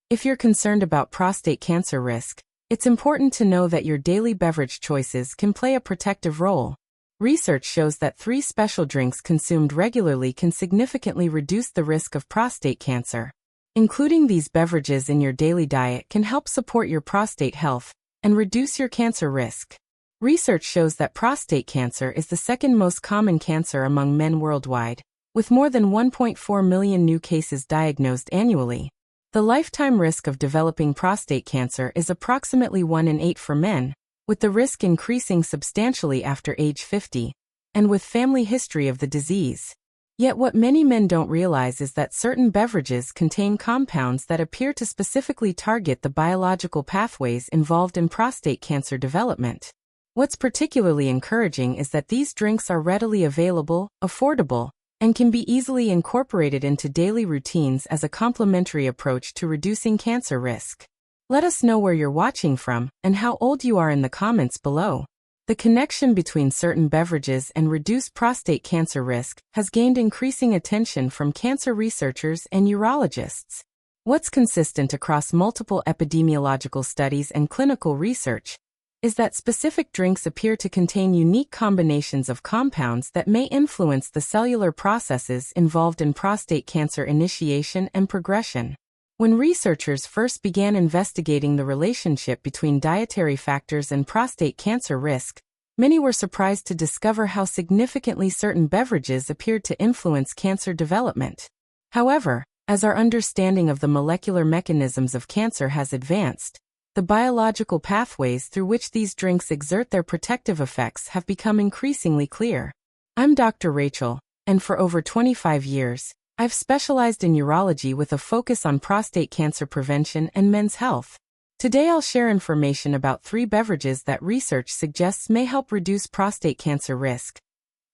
If you're concerned about prostate cancer risk, it's important to know that your daily beverage choices can play a protective role. Research shows that 3 special drinks consumed regularly can significantly reduce the risk of prostate cancer. Including these beverages in your daily diet can help support your prostate health and reduce your cancer risk. Research shows that prostate cancer is the second most common cancer among men worldwide, with more than 1.4 million new cases diagnosed annually. The lifetime risk of developing prostate cancer is approximately 1 in 8 for men, with the risk increasing substantially after age 50, and with family history of the disease. Yet what many men don't realize is that certain beverages contain compounds that appear to specifically target the biological pathways involved in prostate cancer development. What's particularly encouraging is that these drinks are readily available, affordable, and can be easily incorporated into daily routines as a complementary approach to reducing cancer risk. Let us know where you're watching from and how old you are in the comments below. The connection between certain beverages and reduced prostate cancer risk has gained increasing attention from cancer researchers and urologists. What's consistent across multiple epidemiological studies and clinical research is that specific drinks appear to contain unique combinations of compounds that may influence the cellular processes involved in prostate cancer initiation and progression. When researchers first began investigating the relationship between dietary factors and prostate cancer risk, many were surprised to discover how significantly certain beverages appeared to influence cancer development. However, as our understanding of the molecular mechanisms of cancer has advanced, the biological pathways through which these drinks exert their protective effects have become increasingly clear. I'm Dr. Rachel, and for over 25 years, I've specialized in urology with a focus on prostate cancer prevention and men's health. Today I'll share information about 3 beverages that research suggests may help reduce prostate cancer risk.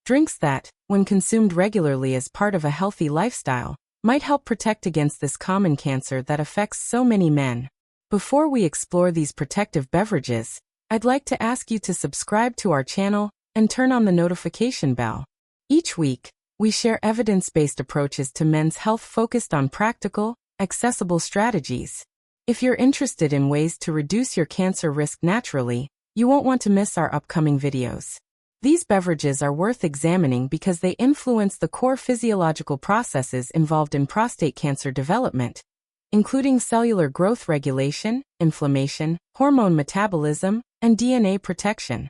Drinks that, when consumed regularly as part of a healthy lifestyle, might help protect against this common cancer that affects so many men. Before we explore these protective beverages, I'd like to ask you to subscribe to our channel and turn on the notification bell. Each week, we share evidence-based approaches to men's health focused on practical, accessible strategies. If you're interested in ways to reduce your cancer risk naturally, you won't want to miss our upcoming videos. These beverages are worth examining because they influence the core physiological processes involved in prostate cancer development, including cellular growth regulation, inflammation, hormone metabolism, and DNA protection.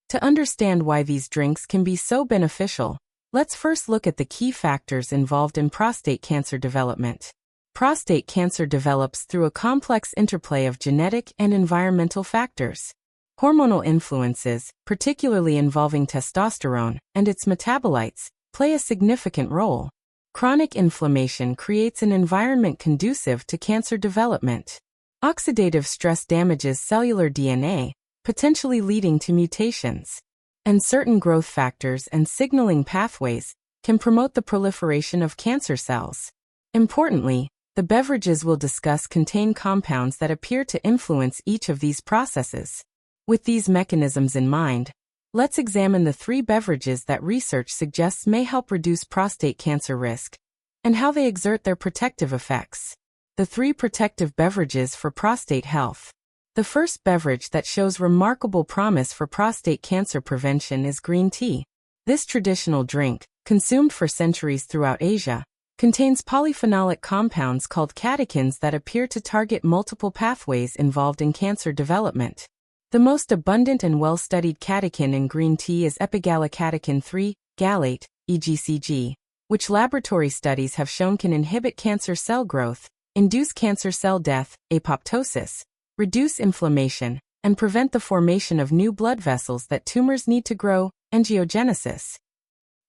To understand why these drinks can be so beneficial, let's first look at the key factors involved in prostate cancer development. Prostate cancer develops through a complex interplay of genetic and environmental factors. Hormonal influences, particularly involving testosterone and its metabolites, play a significant role. Chronic inflammation creates an environment conducive to cancer development. Oxidative stress damages cellular DNA, potentially leading to mutations. And certain growth factors and signaling pathways can promote the proliferation of cancer cells. Importantly, the beverages we'll discuss contain compounds that appear to influence each of these processes. With these mechanisms in mind, let's examine the 3 beverages that research suggests may help reduce prostate cancer risk, and how they exert their protective effects. The 3 protective beverages for prostate health. The first beverage that shows remarkable promise for prostate cancer prevention is green tea. This traditional drink, consumed for centuries throughout Asia, contains polyphenolic compounds called catechins that appear to target multiple pathways involved in cancer development. The most abundant and well-studied catechin in green tea is epigallocatechin 3, gallate, EGCG, which laboratory studies have shown can inhibit cancer cell growth, induce cancer cell death, apoptosis, reduce inflammation, and prevent the formation of new blood vessels that tumors need to grow, angiogenesis.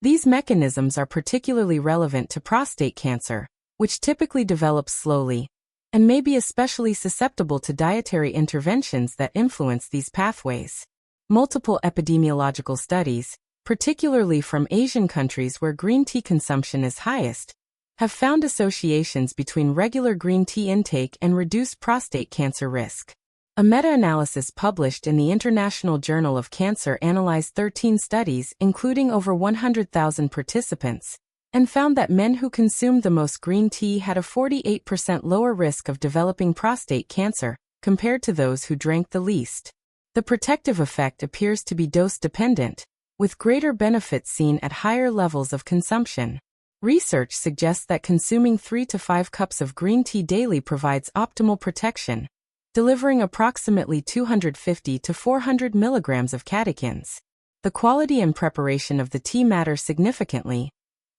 These mechanisms are particularly relevant to prostate cancer, which typically develops slowly, and may be especially susceptible to dietary interventions that influence these pathways. Multiple epidemiological studies, particularly from Asian countries where green tea consumption is highest, have found associations between regular green tea intake and reduced prostate cancer risk. A meta-analysis published in the International Journal of Cancer analyzed 13 studies including over 100,000 participants, and found that men who consumed the most green tea had a 48% lower risk of developing prostate cancer compared to those who drank the least. The protective effect appears to be dose-dependent, with greater benefits seen at higher levels of consumption. Research suggests that consuming 3 to 5 cups of green tea daily provides optimal protection, delivering approximately 250 to 400 milligrams of catechins. The quality and preparation of the tea matter significantly.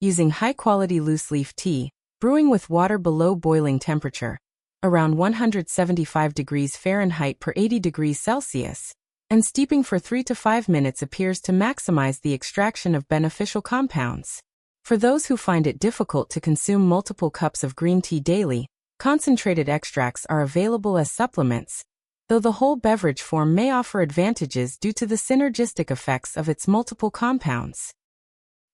Using high-quality loose-leaf tea, brewing with water below boiling temperature, around 175 degrees Fahrenheit per 80 degrees Celsius, and steeping for 3 to 5 minutes appears to maximize the extraction of beneficial compounds. For those who find it difficult to consume multiple cups of green tea daily, concentrated extracts are available as supplements, though the whole beverage form may offer advantages due to the synergistic effects of its multiple compounds.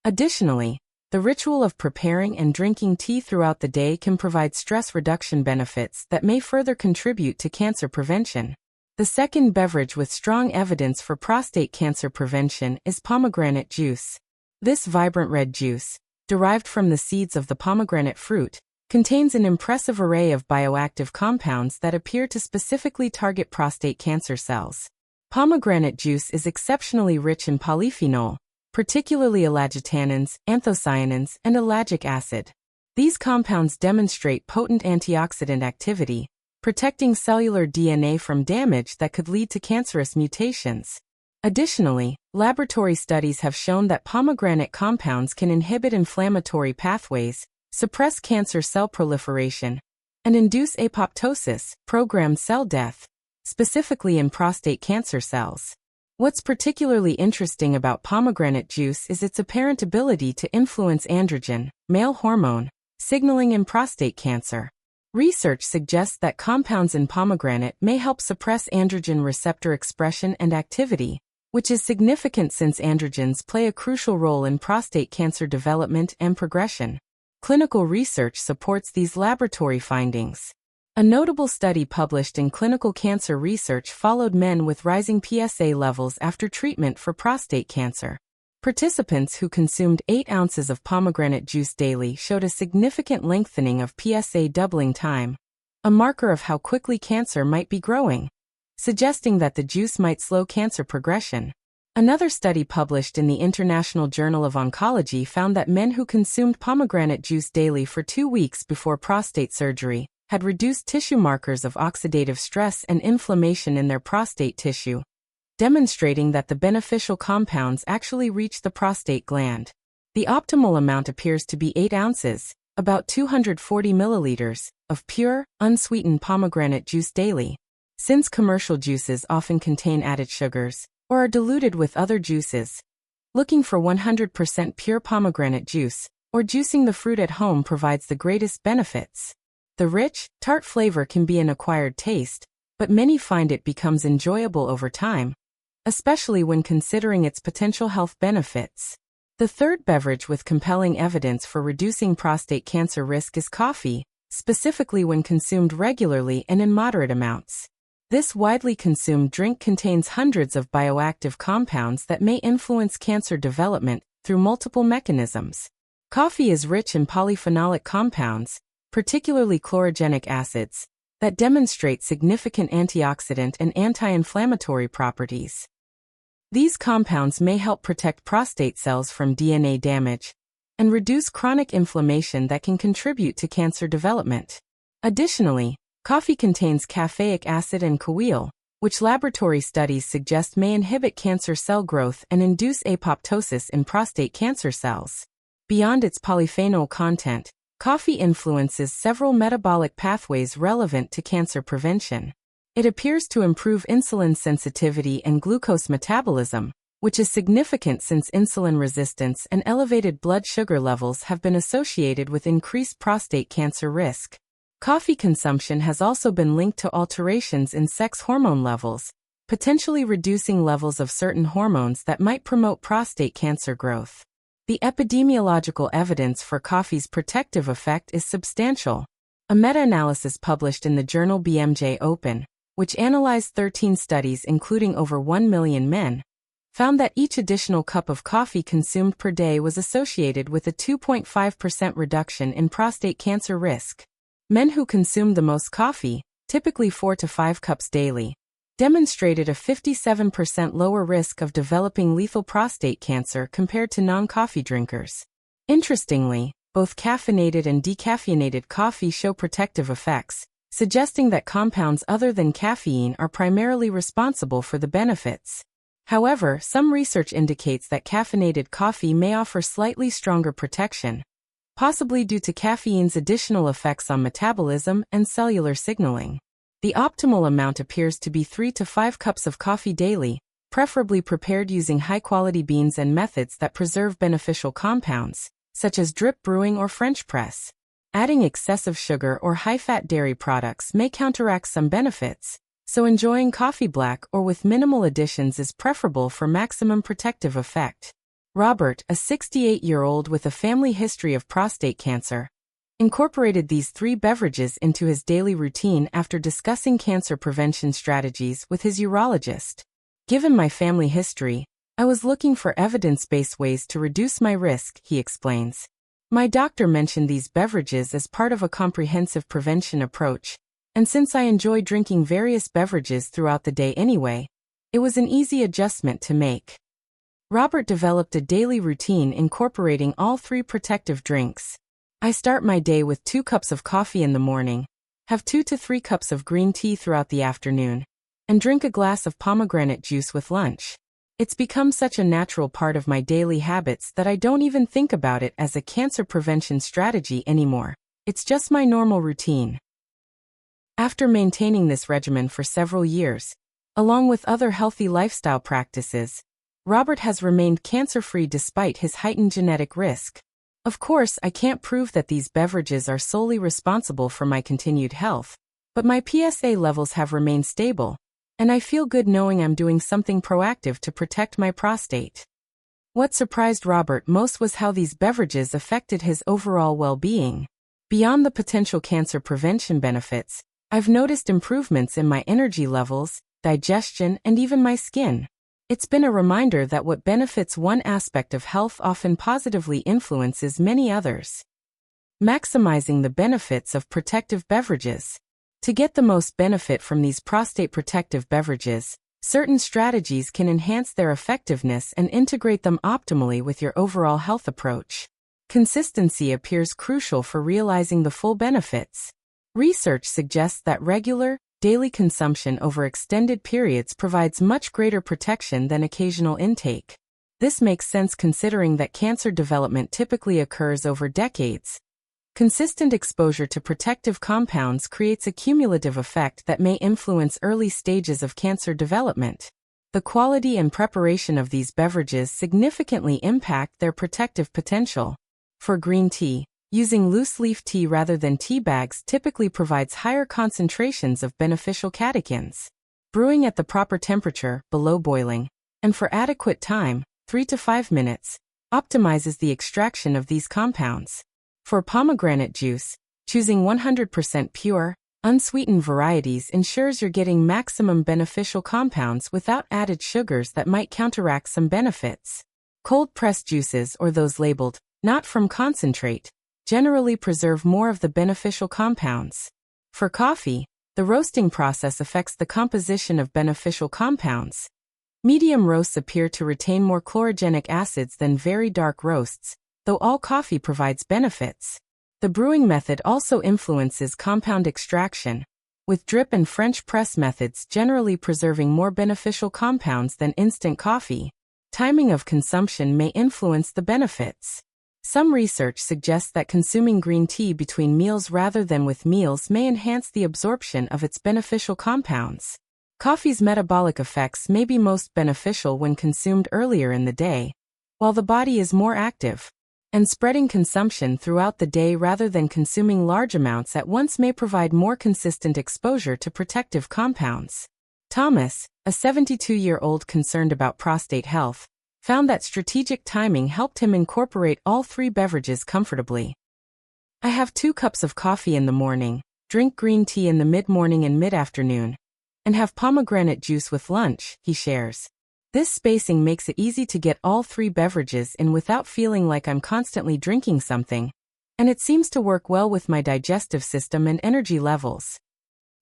Additionally, the ritual of preparing and drinking tea throughout the day can provide stress reduction benefits that may further contribute to cancer prevention. The second beverage with strong evidence for prostate cancer prevention is pomegranate juice. This vibrant red juice, derived from the seeds of the pomegranate fruit, contains an impressive array of bioactive compounds that appear to specifically target prostate cancer cells. Pomegranate juice is exceptionally rich in polyphenol, particularly elagitannins, anthocyanins, and ellagic acid. These compounds demonstrate potent antioxidant activity, protecting cellular DNA from damage that could lead to cancerous mutations. Additionally, laboratory studies have shown that pomegranate compounds can inhibit inflammatory pathways, suppress cancer cell proliferation, and induce apoptosis, programmed cell death, specifically in prostate cancer cells. What's particularly interesting about pomegranate juice is its apparent ability to influence androgen, male hormone, signaling in prostate cancer. Research suggests that compounds in pomegranate may help suppress androgen receptor expression and activity, which is significant since androgens play a crucial role in prostate cancer development and progression. Clinical research supports these laboratory findings. A notable study published in Clinical Cancer Research followed men with rising PSA levels after treatment for prostate cancer. Participants who consumed 8 ounces of pomegranate juice daily showed a significant lengthening of PSA doubling time, a marker of how quickly cancer might be growing, suggesting that the juice might slow cancer progression. Another study published in the International Journal of Oncology found that men who consumed pomegranate juice daily for 2 weeks before prostate surgery had reduced tissue markers of oxidative stress and inflammation in their prostate tissue, demonstrating that the beneficial compounds actually reach the prostate gland. The optimal amount appears to be 8 ounces, about 240 milliliters, of pure, unsweetened pomegranate juice daily. Since commercial juices often contain added sugars, or are diluted with other juices, looking for 100% pure pomegranate juice, or juicing the fruit at home provides the greatest benefits. The rich, tart flavor can be an acquired taste, but many find it becomes enjoyable over time, especially when considering its potential health benefits. The third beverage with compelling evidence for reducing prostate cancer risk is coffee, specifically when consumed regularly and in moderate amounts. This widely consumed drink contains hundreds of bioactive compounds that may influence cancer development through multiple mechanisms. Coffee is rich in polyphenolic compounds, particularly chlorogenic acids, that demonstrate significant antioxidant and anti-inflammatory properties. These compounds may help protect prostate cells from DNA damage and reduce chronic inflammation that can contribute to cancer development. Additionally, coffee contains caffeic acid and caweol, which laboratory studies suggest may inhibit cancer cell growth and induce apoptosis in prostate cancer cells. Beyond its polyphenol content, coffee influences several metabolic pathways relevant to cancer prevention. It appears to improve insulin sensitivity and glucose metabolism, which is significant since insulin resistance and elevated blood sugar levels have been associated with increased prostate cancer risk. Coffee consumption has also been linked to alterations in sex hormone levels, potentially reducing levels of certain hormones that might promote prostate cancer growth. The epidemiological evidence for coffee's protective effect is substantial. A meta-analysis published in the journal BMJ Open, which analyzed 13 studies including over 1 million men, found that each additional cup of coffee consumed per day was associated with a 2.5% reduction in prostate cancer risk. Men who consumed the most coffee, typically 4 to 5 cups daily, demonstrated a 57% lower risk of developing lethal prostate cancer compared to non-coffee drinkers. Interestingly, both caffeinated and decaffeinated coffee show protective effects, suggesting that compounds other than caffeine are primarily responsible for the benefits. However, some research indicates that caffeinated coffee may offer slightly stronger protection, possibly due to caffeine's additional effects on metabolism and cellular signaling. The optimal amount appears to be 3 to 5 cups of coffee daily, preferably prepared using high-quality beans and methods that preserve beneficial compounds, such as drip brewing or French press. Adding excessive sugar or high-fat dairy products may counteract some benefits, so enjoying coffee black or with minimal additions is preferable for maximum protective effect. Robert, a 68-year-old with a family history of prostate cancer, incorporated these 3 beverages into his daily routine after discussing cancer prevention strategies with his urologist. Given my family history, I was looking for evidence-based ways to reduce my risk, he explains. My doctor mentioned these beverages as part of a comprehensive prevention approach, and since I enjoy drinking various beverages throughout the day anyway, it was an easy adjustment to make. Robert developed a daily routine incorporating all 3 protective drinks. I start my day with 2 cups of coffee in the morning, have 2 to 3 cups of green tea throughout the afternoon, and drink a glass of pomegranate juice with lunch. It's become such a natural part of my daily habits that I don't even think about it as a cancer prevention strategy anymore. It's just my normal routine. After maintaining this regimen for several years, along with other healthy lifestyle practices, Robert has remained cancer-free despite his heightened genetic risk. Of course, I can't prove that these beverages are solely responsible for my continued health, but my PSA levels have remained stable, and I feel good knowing I'm doing something proactive to protect my prostate. What surprised Robert most was how these beverages affected his overall well-being. Beyond the potential cancer prevention benefits, I've noticed improvements in my energy levels, digestion, and even my skin. It's been a reminder that what benefits one aspect of health often positively influences many others. Maximizing the benefits of protective beverages. To get the most benefit from these prostate protective beverages, certain strategies can enhance their effectiveness and integrate them optimally with your overall health approach. Consistency appears crucial for realizing the full benefits. Research suggests that regular, daily consumption over extended periods provides much greater protection than occasional intake. This makes sense considering that cancer development typically occurs over decades. Consistent exposure to protective compounds creates a cumulative effect that may influence early stages of cancer development. The quality and preparation of these beverages significantly impact their protective potential. For green tea, using loose-leaf tea rather than tea bags typically provides higher concentrations of beneficial catechins. Brewing at the proper temperature, below boiling, and for adequate time, 3 to 5 minutes, optimizes the extraction of these compounds. For pomegranate juice, choosing 100% pure, unsweetened varieties ensures you're getting maximum beneficial compounds without added sugars that might counteract some benefits. Cold-pressed juices, or those labeled "not from concentrate," generally preserve more of the beneficial compounds. For coffee, the roasting process affects the composition of beneficial compounds. Medium roasts appear to retain more chlorogenic acids than very dark roasts, though all coffee provides benefits. The brewing method also influences compound extraction, with drip and French press methods generally preserving more beneficial compounds than instant coffee. Timing of consumption may influence the benefits. Some research suggests that consuming green tea between meals rather than with meals may enhance the absorption of its beneficial compounds. Coffee's metabolic effects may be most beneficial when consumed earlier in the day, while the body is more active, and spreading consumption throughout the day rather than consuming large amounts at once may provide more consistent exposure to protective compounds. Thomas, a 72-year-old concerned about prostate health, found that strategic timing helped him incorporate all 3 beverages comfortably. I have 2 cups of coffee in the morning, drink green tea in the mid-morning and mid-afternoon, and have pomegranate juice with lunch, he shares. This spacing makes it easy to get all three beverages in without feeling like I'm constantly drinking something, and it seems to work well with my digestive system and energy levels.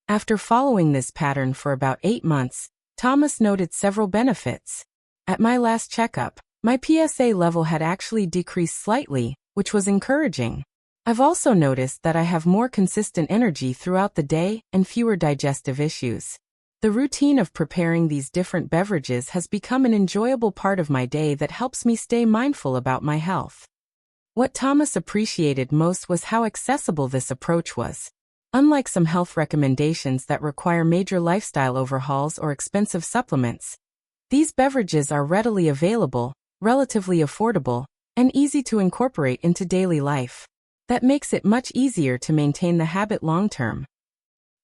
After following this pattern for about 8 months, Thomas noted several benefits. At my last checkup, my PSA level had actually decreased slightly, which was encouraging. I've also noticed that I have more consistent energy throughout the day and fewer digestive issues. The routine of preparing these different beverages has become an enjoyable part of my day that helps me stay mindful about my health. What Thomas appreciated most was how accessible this approach was. Unlike some health recommendations that require major lifestyle overhauls or expensive supplements, these beverages are readily available, relatively affordable, and easy to incorporate into daily life. That makes it much easier to maintain the habit long-term.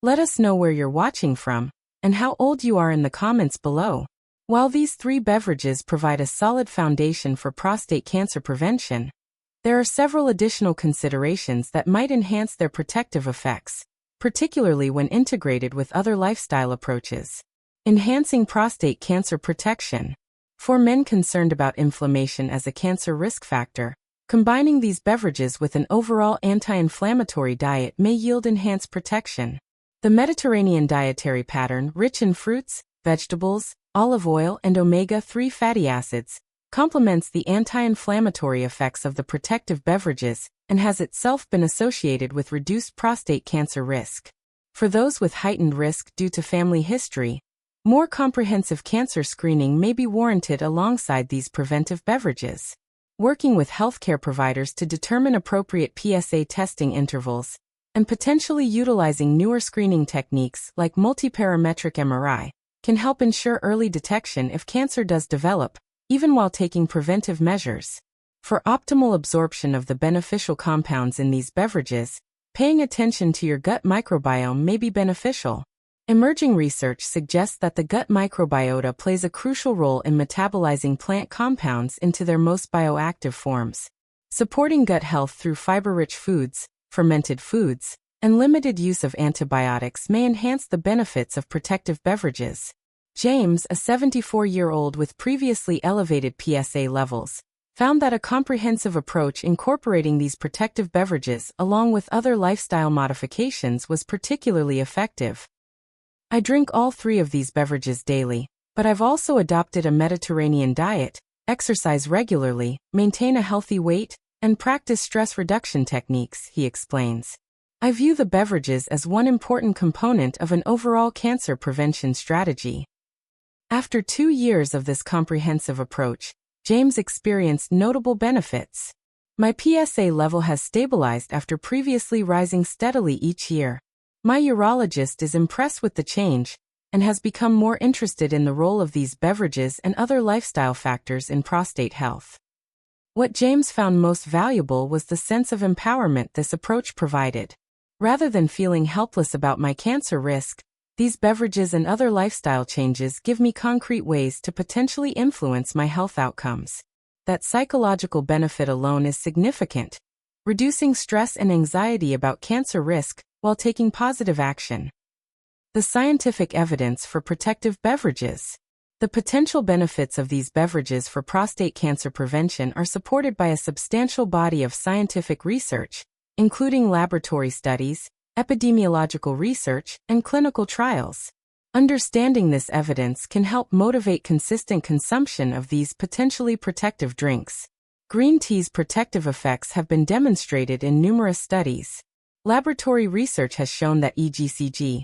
Let us know where you're watching from and how old you are in the comments below. While these 3 beverages provide a solid foundation for prostate cancer prevention, there are several additional considerations that might enhance their protective effects, particularly when integrated with other lifestyle approaches. Enhancing prostate cancer protection. For men concerned about inflammation as a cancer risk factor, combining these beverages with an overall anti-inflammatory diet may yield enhanced protection. The Mediterranean dietary pattern, rich in fruits, vegetables, olive oil, and omega-3 fatty acids, complements the anti-inflammatory effects of the protective beverages and has itself been associated with reduced prostate cancer risk. For those with heightened risk due to family history, more comprehensive cancer screening may be warranted alongside these preventive beverages. Working with healthcare providers to determine appropriate PSA testing intervals, and potentially utilizing newer screening techniques like multiparametric MRI, can help ensure early detection if cancer does develop, even while taking preventive measures. For optimal absorption of the beneficial compounds in these beverages, paying attention to your gut microbiome may be beneficial. Emerging research suggests that the gut microbiota plays a crucial role in metabolizing plant compounds into their most bioactive forms. Supporting gut health through fiber-rich foods, fermented foods, and limited use of antibiotics may enhance the benefits of protective beverages. James, a 74-year-old with previously elevated PSA levels, found that a comprehensive approach incorporating these protective beverages along with other lifestyle modifications was particularly effective. I drink all 3 of these beverages daily, but I've also adopted a Mediterranean diet, exercise regularly, maintain a healthy weight, and practice stress reduction techniques, he explains. I view the beverages as one important component of an overall cancer prevention strategy. After 2 years of this comprehensive approach, James experienced notable benefits. My PSA level has stabilized after previously rising steadily each year. My urologist is impressed with the change and has become more interested in the role of these beverages and other lifestyle factors in prostate health. What James found most valuable was the sense of empowerment this approach provided. Rather than feeling helpless about my cancer risk, these beverages and other lifestyle changes give me concrete ways to potentially influence my health outcomes. That psychological benefit alone is significant, reducing stress and anxiety about cancer risk while taking positive action. The scientific evidence for protective beverages. The potential benefits of these beverages for prostate cancer prevention are supported by a substantial body of scientific research, including laboratory studies, epidemiological research, and clinical trials. Understanding this evidence can help motivate consistent consumption of these potentially protective drinks. Green tea's protective effects have been demonstrated in numerous studies. Laboratory research has shown that EGCG,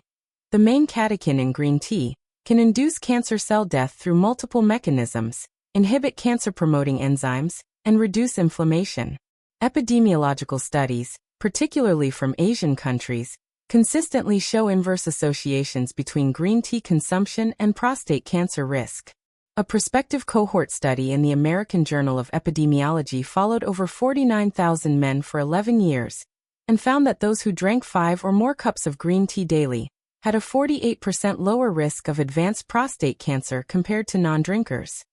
the main catechin in green tea, can induce cancer cell death through multiple mechanisms, inhibit cancer-promoting enzymes, and reduce inflammation. Epidemiological studies, particularly from Asian countries, consistently show inverse associations between green tea consumption and prostate cancer risk. A prospective cohort study in the American Journal of Epidemiology followed over 49,000 men for 11 years and found that those who drank 5 or more cups of green tea daily had a 48% lower risk of advanced prostate cancer compared to non-drinkers.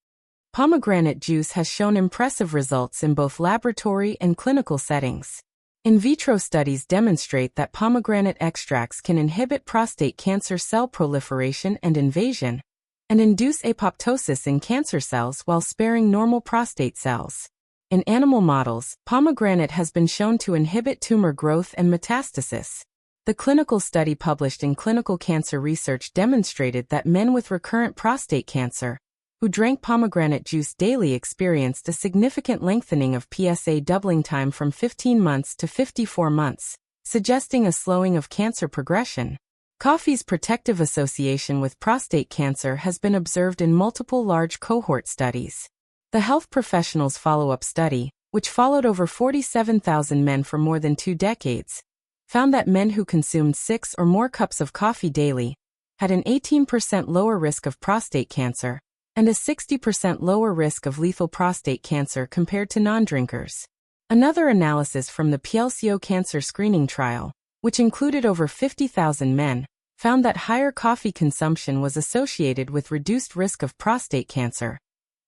Pomegranate juice has shown impressive results in both laboratory and clinical settings. In vitro studies demonstrate that pomegranate extracts can inhibit prostate cancer cell proliferation and invasion, and induce apoptosis in cancer cells while sparing normal prostate cells. In animal models, pomegranate has been shown to inhibit tumor growth and metastasis. The clinical study published in Clinical Cancer Research demonstrated that men with recurrent prostate cancer who drank pomegranate juice daily experienced a significant lengthening of PSA doubling time from 15 months to 54 months, suggesting a slowing of cancer progression. Coffee's protective association with prostate cancer has been observed in multiple large cohort studies. The Health Professionals Follow-up Study, which followed over 47,000 men for more than 2 decades, found that men who consumed 6 or more cups of coffee daily had an 18% lower risk of prostate cancer and a 60% lower risk of lethal prostate cancer compared to non-drinkers. Another analysis from the PLCO cancer screening trial, which included over 50,000 men, found that higher coffee consumption was associated with reduced risk of prostate cancer,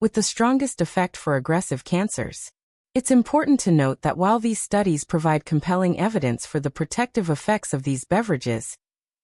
with the strongest effect for aggressive cancers. It's important to note that while these studies provide compelling evidence for the protective effects of these beverages,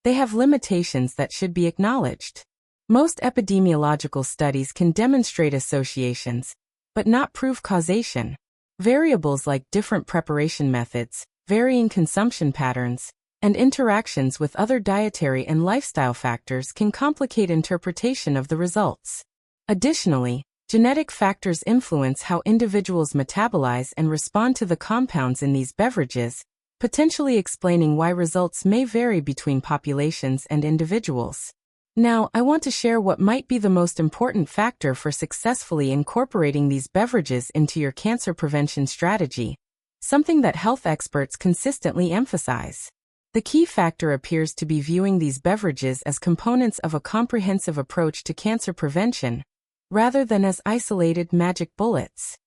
they have limitations that should be acknowledged. Most epidemiological studies can demonstrate associations, but not prove causation. Variables like different preparation methods, varying consumption patterns, and interactions with other dietary and lifestyle factors can complicate interpretation of the results. Additionally, genetic factors influence how individuals metabolize and respond to the compounds in these beverages, potentially explaining why results may vary between populations and individuals. Now, I want to share what might be the most important factor for successfully incorporating these beverages into your cancer prevention strategy, something that health experts consistently emphasize. The key factor appears to be viewing these beverages as components of a comprehensive approach to cancer prevention, rather than as isolated magic bullets.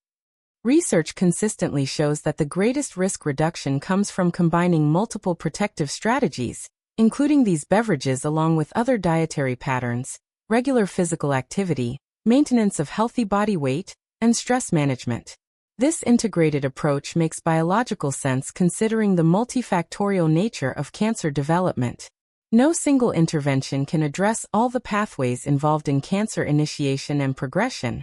Research consistently shows that the greatest risk reduction comes from combining multiple protective strategies, including these beverages along with other dietary patterns, regular physical activity, maintenance of healthy body weight, and stress management. This integrated approach makes biological sense considering the multifactorial nature of cancer development. No single intervention can address all the pathways involved in cancer initiation and progression,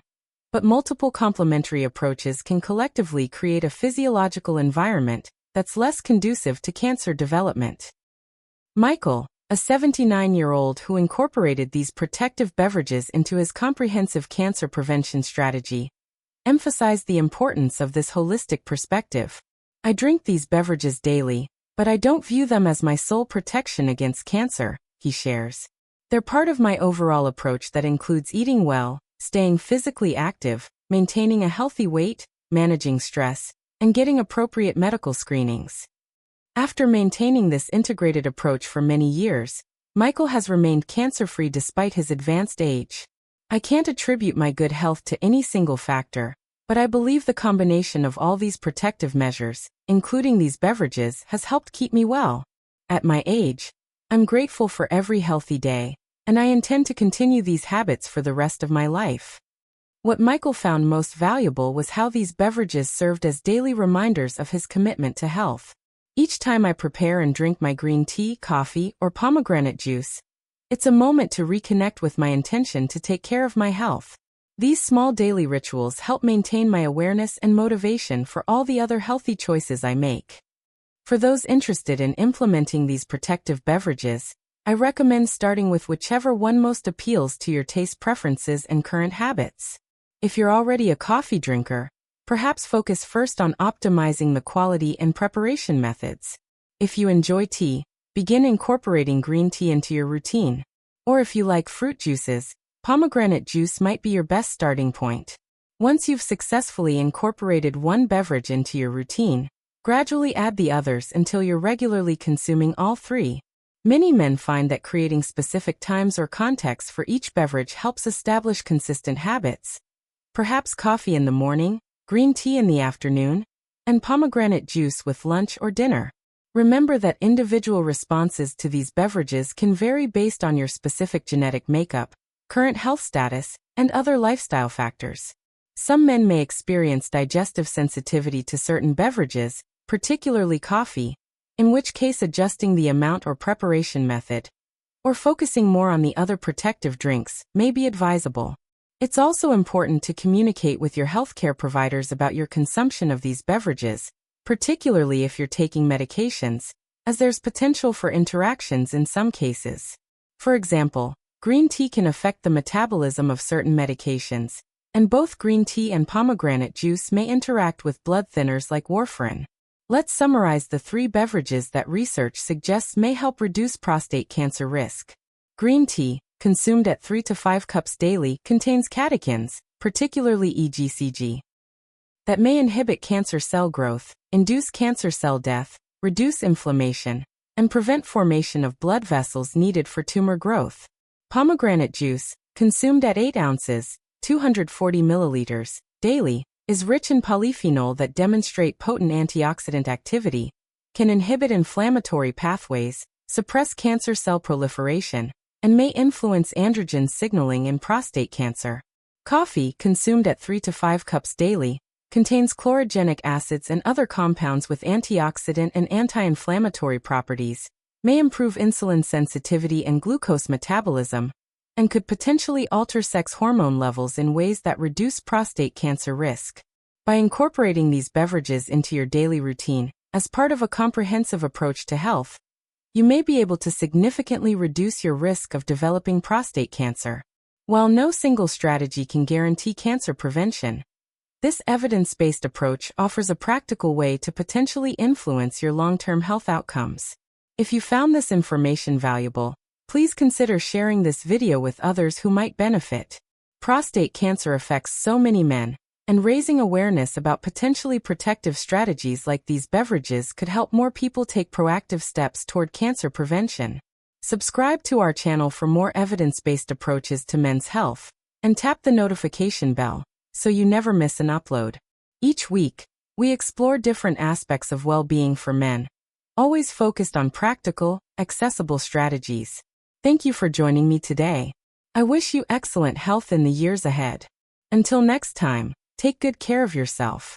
but multiple complementary approaches can collectively create a physiological environment that's less conducive to cancer development. Michael, a 79-year-old who incorporated these protective beverages into his comprehensive cancer prevention strategy, emphasized the importance of this holistic perspective. I drink these beverages daily, but I don't view them as my sole protection against cancer, he shares. They're part of my overall approach that includes eating well, staying physically active, maintaining a healthy weight, managing stress, and getting appropriate medical screenings. After maintaining this integrated approach for many years, Michael has remained cancer-free despite his advanced age. I can't attribute my good health to any single factor, but I believe the combination of all these protective measures, including these beverages, has helped keep me well. At my age, I'm grateful for every healthy day, and I intend to continue these habits for the rest of my life. What Michael found most valuable was how these beverages served as daily reminders of his commitment to health. Each time I prepare and drink my green tea, coffee, or pomegranate juice, it's a moment to reconnect with my intention to take care of my health. These small daily rituals help maintain my awareness and motivation for all the other healthy choices I make. For those interested in implementing these protective beverages, I recommend starting with whichever one most appeals to your taste preferences and current habits. If you're already a coffee drinker, perhaps focus first on optimizing the quality and preparation methods. If you enjoy tea, begin incorporating green tea into your routine. Or if you like fruit juices, pomegranate juice might be your best starting point. Once you've successfully incorporated one beverage into your routine, gradually add the others until you're regularly consuming all 3. Many men find that creating specific times or contexts for each beverage helps establish consistent habits. Perhaps coffee in the morning, green tea in the afternoon, and pomegranate juice with lunch or dinner. Remember that individual responses to these beverages can vary based on your specific genetic makeup, current health status, and other lifestyle factors. Some men may experience digestive sensitivity to certain beverages, particularly coffee, in which case adjusting the amount or preparation method, or focusing more on the other protective drinks may be advisable. It's also important to communicate with your healthcare providers about your consumption of these beverages, particularly if you're taking medications, as there's potential for interactions in some cases. For example, green tea can affect the metabolism of certain medications, and both green tea and pomegranate juice may interact with blood thinners like warfarin. Let's summarize the 3 beverages that research suggests may help reduce prostate cancer risk. Green tea, consumed at 3 to 5 cups daily, contains catechins, particularly EGCG, that may inhibit cancer cell growth, induce cancer cell death, reduce inflammation, and prevent formation of blood vessels needed for tumor growth. Pomegranate juice, consumed at 8 ounces, 240 milliliters, daily, is rich in polyphenol that demonstrate potent antioxidant activity, can inhibit inflammatory pathways, suppress cancer cell proliferation, and may influence androgen signaling in prostate cancer. Coffee, consumed at 3 to 5 cups daily, contains chlorogenic acids and other compounds with antioxidant and anti-inflammatory properties, may improve insulin sensitivity and glucose metabolism, and could potentially alter sex hormone levels in ways that reduce prostate cancer risk. By incorporating these beverages into your daily routine, as part of a comprehensive approach to health, you may be able to significantly reduce your risk of developing prostate cancer. While no single strategy can guarantee cancer prevention, this evidence-based approach offers a practical way to potentially influence your long-term health outcomes. If you found this information valuable, please consider sharing this video with others who might benefit. Prostate cancer affects so many men, and raising awareness about potentially protective strategies like these beverages could help more people take proactive steps toward cancer prevention. Subscribe to our channel for more evidence-based approaches to men's health, and tap the notification bell so you never miss an upload. Each week, we explore different aspects of well-being for men, always focused on practical, accessible strategies. Thank you for joining me today. I wish you excellent health in the years ahead. Until next time, take good care of yourself.